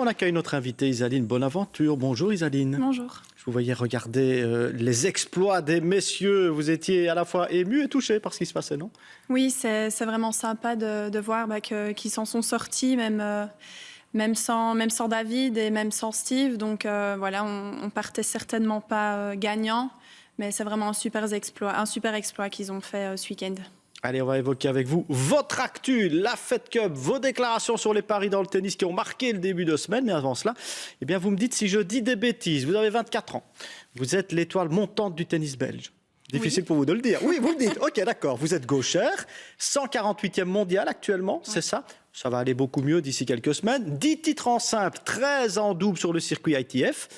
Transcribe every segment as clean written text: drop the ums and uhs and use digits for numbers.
On accueille notre invitée Isaline Bonaventure. Bonjour Isaline. Bonjour. Je vous voyais regarder les exploits des messieurs. Vous étiez à la fois ému et touché par ce qui se passait, non? Oui, c'est vraiment sympa de voir qu'ils s'en sont sortis, même sans David et même sans Steve. Donc voilà, on partait certainement pas gagnant, mais c'est vraiment un super exploit qu'ils ont fait ce week-end. Allez, on va évoquer avec vous votre actu, la Fed Cup, vos déclarations sur les paris dans le tennis qui ont marqué le début de semaine. Mais avant cela, eh bien, vous me dites si je dis des bêtises. Vous avez 24 ans. Vous êtes l'étoile montante du tennis belge. Difficile pour vous de le dire. Oui, vous le dites. Ok, d'accord. Vous êtes gauchère, 148e mondial actuellement, c'est ça? Ça va aller beaucoup mieux d'ici quelques semaines. 10 titres en simple, 13 en double sur le circuit ITF,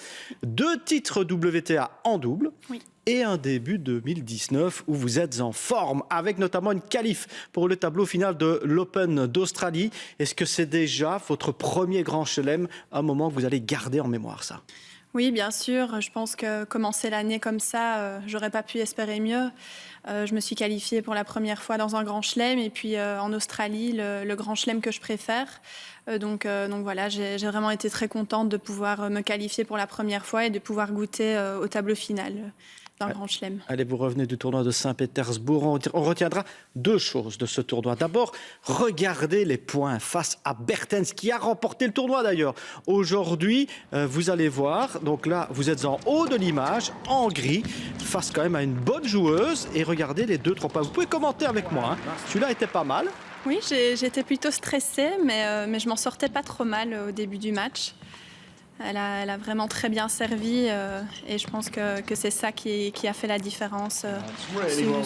2 titres WTA en double. Oui. Et un début 2019 où vous êtes en forme, avec notamment une qualif pour le tableau final de l'Open d'Australie. Est-ce que c'est déjà votre premier grand chelem, un moment que vous allez garder en mémoire, ça? Oui, bien sûr. Je pense que commencer l'année comme ça, j'aurais pas pu espérer mieux. Je me suis qualifiée pour la première fois dans un grand chelem et puis en Australie, le grand chelem que je préfère. Donc voilà, j'ai vraiment été très contente de pouvoir me qualifier pour la première fois et de pouvoir goûter au tableau final d'un grand chelem. Allez, vous revenez du tournoi de Saint-Pétersbourg. On retiendra 2 choses de ce tournoi. D'abord, regardez les points face à Bertens, qui a remporté le tournoi d'ailleurs. Aujourd'hui, vous allez voir, donc là, vous êtes en haut de l'image, en gris, face quand même à une bonne joueuse. Et regardez les 2-3 points. Vous pouvez commenter avec moi. Celui-là était pas mal. Oui, j'étais plutôt stressée, mais je m'en sortais pas trop mal au début du match. Elle a vraiment très bien servi et je pense que c'est ça qui a fait la différence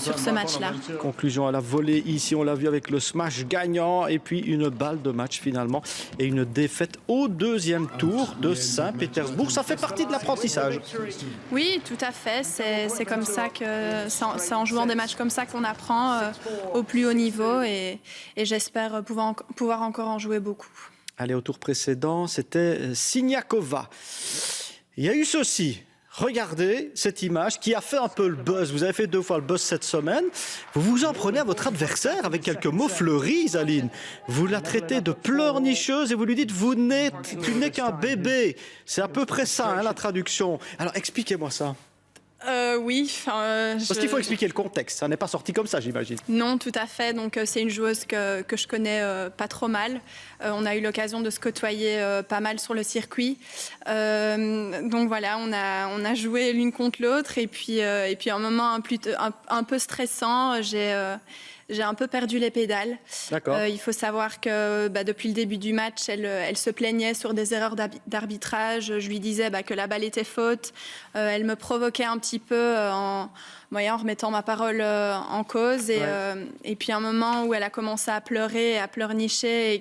sur ce match-là. Conclusion à la volée ici, on l'a vu avec le smash gagnant et puis une balle de match finalement et une défaite au 2e tour de Saint-Pétersbourg. Ça fait partie de l'apprentissage. Oui, tout à fait. C'est comme ça que c'est en jouant des matchs comme ça qu'on apprend au plus haut niveau et j'espère pouvoir encore en jouer beaucoup. Allez, au tour précédent, c'était Siniakova. Il y a eu ceci. Regardez cette image qui a fait un peu le buzz. Vous avez fait 2 fois le buzz cette semaine. Vous vous en prenez à votre adversaire avec quelques mots fleuris, Isaline. Vous la traitez de pleurnicheuse et vous lui dites « tu n'es qu'un bébé ». C'est à peu près ça, la traduction. Alors, expliquez-moi ça. Oui. Parce qu'il faut expliquer le contexte. Ça n'est pas sorti comme ça, j'imagine. Non, tout à fait. Donc, c'est une joueuse que je connais pas trop mal. On a eu l'occasion de se côtoyer pas mal sur le circuit. Donc voilà, on a joué l'une contre l'autre. Et puis un moment un peu stressant, j'ai un peu perdu les pédales. D'accord. Il faut savoir que depuis le début du match, elle se plaignait sur des erreurs d'arbitrage. Je lui disais que la balle était faute. Elle me provoquait un petit peu en remettant ma parole en cause. Et puis un moment où elle a commencé à pleurer, à pleurnicher et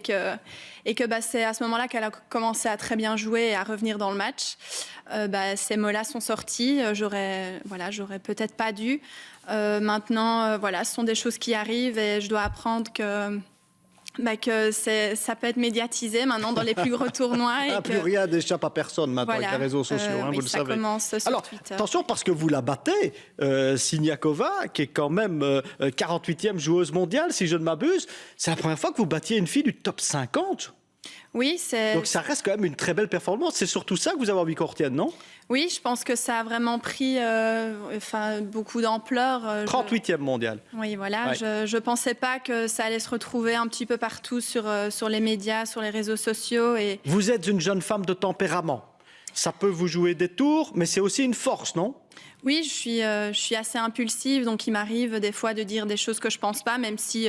que c'est à ce moment-là qu'elle a commencé à très bien jouer et à revenir dans le match. Ces mots-là sont sortis. J'aurais peut-être pas dû. Maintenant, ce sont des choses qui arrivent et je dois apprendre que ça peut être médiatisé maintenant dans les plus gros tournois. Plus rien n'échappe à personne maintenant avec les réseaux sociaux, vous le savez. Commence sur Alors, Twitter. attention parce que vous la battez, Siniakova, qui est quand même 48e joueuse mondiale, si je ne m'abuse. C'est la première fois que vous battiez une fille du top 50. Oui, donc ça reste quand même une très belle performance. C'est surtout ça que vous avez envie qu'on retienne, non? Oui, je pense que ça a vraiment pris beaucoup d'ampleur. 38e mondial. Oui, voilà. Ouais. Je ne pensais pas que ça allait se retrouver un petit peu partout sur les médias, sur les réseaux sociaux. Et... Vous êtes une jeune femme de tempérament. Ça peut vous jouer des tours, mais c'est aussi une force, non? Oui, je suis assez impulsive, donc il m'arrive des fois de dire des choses que je pense pas, même si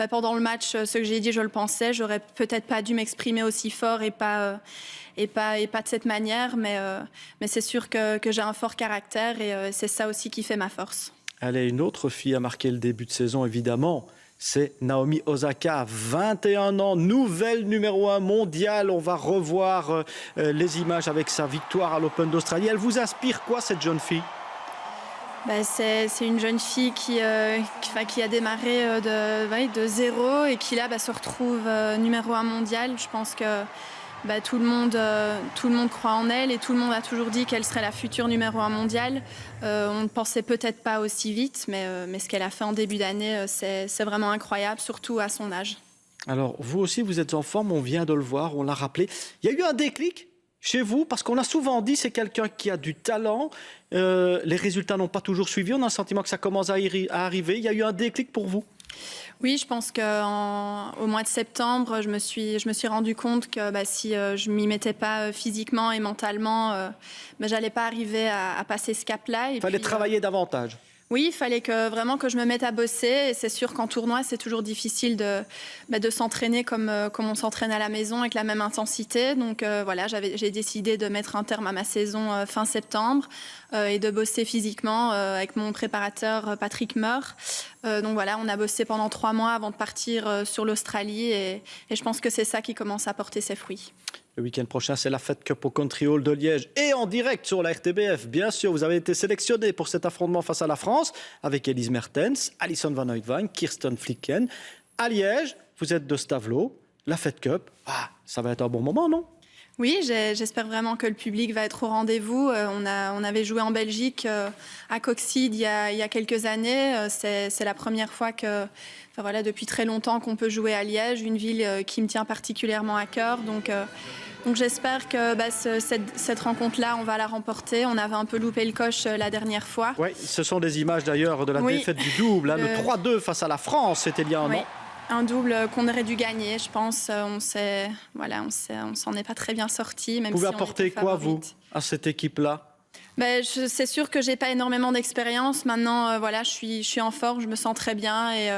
pendant le match, ce que j'ai dit, je le pensais. J'aurais peut-être pas dû m'exprimer aussi fort et pas de cette manière, mais c'est sûr que j'ai un fort caractère et c'est ça aussi qui fait ma force. Allez, une autre fille a marqué le début de saison, évidemment. C'est Naomi Osaka, 21 ans, nouvelle numéro 1 mondiale. On va revoir les images avec sa victoire à l'Open d'Australie. Elle vous inspire quoi, cette jeune fille? C'est une jeune fille qui a démarré de zéro et qui là se retrouve numéro 1 mondial. Je pense que tout le monde croit en elle et tout le monde a toujours dit qu'elle serait la future numéro 1 mondiale. On ne pensait peut-être pas aussi vite, mais ce qu'elle a fait en début d'année, c'est vraiment incroyable, surtout à son âge. Alors, vous aussi, vous êtes en forme, on vient de le voir, on l'a rappelé. Il y a eu un déclic chez vous, parce qu'on a souvent dit c'est quelqu'un qui a du talent, les résultats n'ont pas toujours suivi, on a le sentiment que ça commence à arriver. Il y a eu un déclic pour vous? Oui, je pense qu'au mois de septembre, je me suis rendu compte que si je m'y mettais pas physiquement et mentalement, j'allais pas arriver à passer ce cap-là. Il fallait travailler davantage. Oui, il fallait vraiment que je me mette à bosser. Et c'est sûr qu'en tournoi, c'est toujours difficile de s'entraîner comme on s'entraîne à la maison avec la même intensité. Donc voilà, j'ai décidé de mettre un terme à ma saison fin septembre et de bosser physiquement avec mon préparateur Patrick Meur. Donc voilà, on a bossé pendant 3 mois avant de partir sur l'Australie et je pense que c'est ça qui commence à porter ses fruits. Le week-end prochain, c'est la Fed Cup au Country Hall de Liège et en direct sur la RTBF. Bien sûr, vous avez été sélectionné pour cet affrontement face à la France avec Elise Mertens, Alison Van Uytvanck, Kirsten Flicken. À Liège, vous êtes de Stavelot, la Fed Cup. Ça va être un bon moment, non? Oui, j'espère vraiment que le public va être au rendez-vous. On avait joué en Belgique, à Coxide, il y a quelques années. C'est la première fois depuis très longtemps qu'on peut jouer à Liège, une ville qui me tient particulièrement à cœur. Donc j'espère que cette rencontre-là, on va la remporter. On avait un peu loupé le coche la dernière fois. Oui, ce sont des images d'ailleurs de la défaite du double, le 3-2 face à la France, c'était il y a un an. Un double qu'on aurait dû gagner, je pense. On s'en est pas très bien sorti. Vous pouvez apporter quoi, vous, à cette équipe-là? C'est sûr que j'ai pas énormément d'expérience. Maintenant, je suis en forme, je me sens très bien et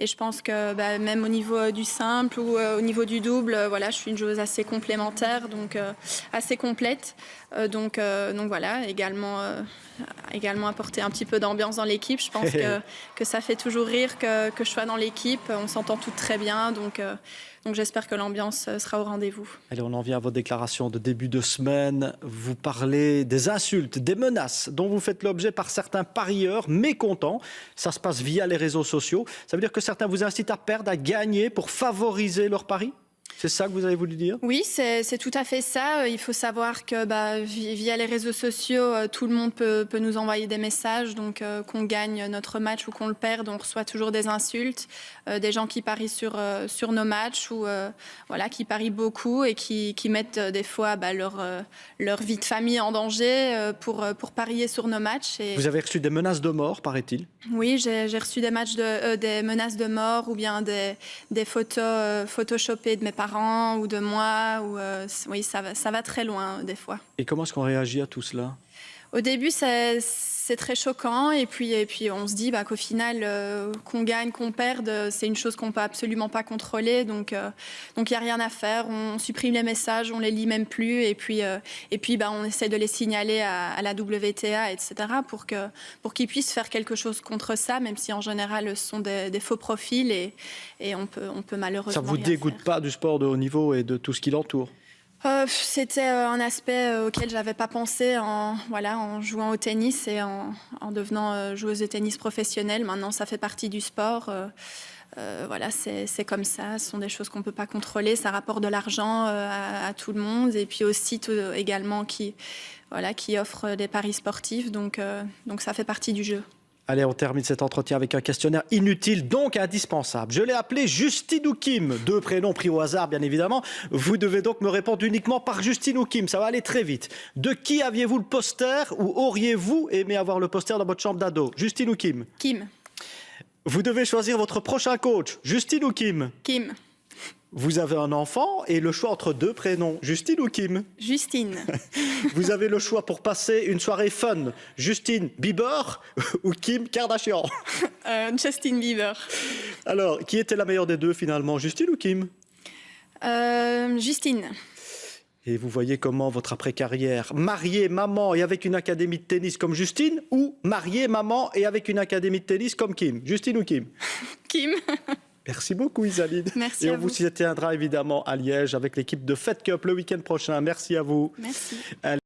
je pense que même au niveau du simple ou au niveau du double, je suis une joueuse assez complémentaire, donc assez complète. Donc voilà, également apporter un petit peu d'ambiance dans l'équipe. Je pense que ça fait toujours rire que je sois dans l'équipe. On s'entend toutes très bien, donc j'espère que l'ambiance sera au rendez-vous. Allez, on en vient à vos déclarations de début de semaine. Vous parlez des insultes, des menaces dont vous faites l'objet par certains parieurs mécontents. Ça se passe via les réseaux sociaux. Ça veut dire que certains vous incitent à perdre, à gagner pour favoriser leur pari? C'est ça que vous avez voulu dire? Oui, c'est tout à fait ça. Il faut savoir que via les réseaux sociaux, tout le monde peut nous envoyer des messages. Donc qu'on gagne notre match ou qu'on le perde, on reçoit toujours des insultes. Des gens qui parient sur nos matchs ou qui parient beaucoup et qui mettent des fois leur vie de famille en danger pour parier sur nos matchs. Et... Vous avez reçu des menaces de mort, paraît-il? Oui, j'ai reçu des menaces de mort ou bien des photos photoshopées de mes parents ou de moi. Oui, ça va très loin des fois. Et comment est-ce qu'on réagit à tout cela? Au début, c'est très choquant et puis on se dit qu'au final, qu'on gagne, qu'on perde, c'est une chose qu'on peut absolument pas contrôler. Donc il n'y a rien à faire. On supprime les messages, on les lit même plus et puis on essaie de les signaler à la WTA, etc. pour qu'ils puissent faire quelque chose contre ça, même si en général ce sont des faux profils et on peut malheureusement. Ça vous dégoûte pas du sport de haut niveau et de tout ce qui l'entoure? C'était un aspect auquel j'avais pas pensé en jouant au tennis et en devenant joueuse de tennis professionnelle. Maintenant, ça fait partie du sport. C'est comme ça. Ce sont des choses qu'on peut pas contrôler. Ça rapporte de l'argent à tout le monde et puis aussi également qui offre des paris sportifs. Donc ça fait partie du jeu. Allez, on termine cet entretien avec un questionnaire inutile, donc indispensable. Je l'ai appelé Justine ou Kim, 2 prénoms pris au hasard, bien évidemment. Vous devez donc me répondre uniquement par Justine ou Kim, ça va aller très vite. De qui aviez-vous le poster ou auriez-vous aimé avoir le poster dans votre chambre d'ado? Justine ou Kim? Kim. Vous devez choisir votre prochain coach, Justine ou Kim? Kim. Vous avez un enfant et le choix entre 2 prénoms, Justine ou Kim? Justine. Vous avez le choix pour passer une soirée fun, Justine Bieber ou Kim Kardashian? Justin Bieber. Alors, qui était la meilleure des 2 finalement, Justine ou Kim? Justine. Et vous voyez comment votre après-carrière, mariée, maman et avec une académie de tennis comme Justine, ou mariée, maman et avec une académie de tennis comme Kim? Justine ou Kim? Kim. Merci beaucoup Isaline. Merci et à on vous y tiendra évidemment à Liège avec l'équipe de Fed Cup le week-end prochain. Merci à vous. Merci.